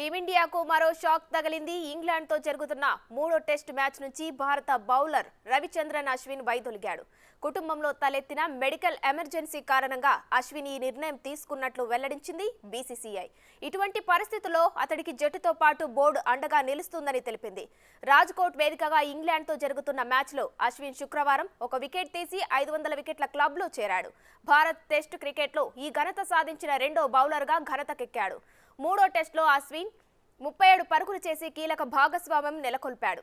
టీమిండియాకు మరో షాక్ తగిలింది. ఇంగ్లాండ్తో జరుగుతున్న మూడో టెస్ట్ మ్యాచ్ నుంచి భారత బౌలర్ రవిచంద్రన్ అశ్విన్ వైదొలిగాడు. కుటుంబంలో తలెత్తిన మెడికల్ ఎమర్జెన్సీ కారణంగా అశ్విన్ ఈ నిర్ణయం తీసుకున్నట్లు వెల్లడించింది బీసీసీఐ. ఇటువంటి పరిస్థితుల్లో అతడికి జట్టుతో పాటు బోర్డు అండగా నిలుస్తుందని తెలిపింది. రాజ్కోట్ వేదికగా ఇంగ్లాండ్తో జరుగుతున్న మ్యాచ్లో అశ్విన్ శుక్రవారం ఒక వికెట్ తీసి 500 వికెట్ల క్లబ్లో చేరాడు. భారత్ టెస్ట్ క్రికెట్లో ఈ ఘనత సాధించిన రెండో బౌలర్గా ఘనతకెక్కాడు. మూడో టెస్టులో అశ్విన్ 37 పరుగులు చేసి కీలక భాగస్వామ్యం నెలకొల్పాడు.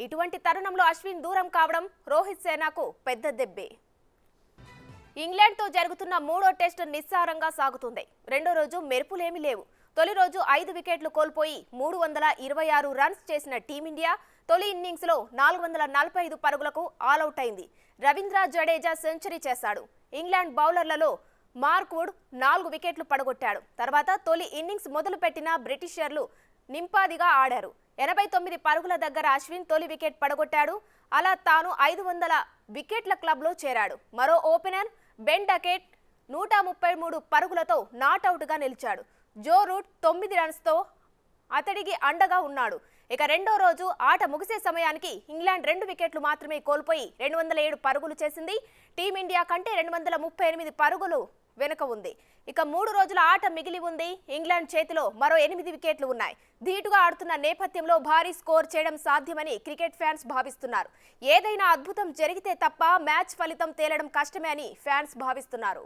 ఇటువంటి తరుణంలో అశ్విన్ దూరం కావడం రోహిత్ సేనాకు పెద్ద దెబ్బే. ఇంగ్లాండ్తో జరుగుతున్న మూడో టెస్టు నిస్సారంగా సాగుతుంది. రెండో రోజు మెరుపులేమీ లేవు. తొలి రోజు 5 వికెట్లు కోల్పోయి 326 రన్స్ చేసిన టీమిండియా తొలి ఇన్నింగ్స్లో 445 పరుగులకు ఆలౌట్ అయింది. రవీంద్ర జడేజా సెంచరీ చేశాడు. ఇంగ్లాండ్ బౌలర్లలో మార్క్వుడ్ 4 వికెట్లు పడగొట్టాడు. తర్వాత తొలి ఇన్నింగ్స్ మొదలుపెట్టిన బ్రిటిషర్లు నింపాదిగా ఆడారు. 89 పరుగుల దగ్గర అశ్విన్ తొలి వికెట్ పడగొట్టాడు. అలా తాను 500 వికెట్ల క్లబ్లో చేరాడు. మరో ఓపెనర్ బెన్ డకెట్ 133 పరుగులతో నాట్అవుట్గా నిలిచాడు. జో రూట్ 9 రన్స్తో అతడికి అండగా ఉన్నాడు. ఇక రెండో రోజు ఆట ముగిసే సమయానికి ఇంగ్లాండ్ 2 వికెట్లు మాత్రమే కోల్పోయి 207 పరుగులు చేసింది. టీమిండియా కంటే 238 పరుగులు వెనుక ఉంది. ఇక 3 రోజుల ఆట మిగిలి ఉంది. ఇంగ్లాండ్ చేతిలో మరో 8 వికెట్లు ఉన్నాయి. ధీటుగా ఆడుతున్న నేపథ్యంలో భారీ స్కోర్ చేయడం సాధ్యమని క్రికెట్ ఫ్యాన్స్ భావిస్తున్నారు. ఏదైనా అద్భుతం జరిగితే తప్ప మ్యాచ్ ఫలితం తేలడం కష్టమే అని ఫ్యాన్స్ భావిస్తున్నారు.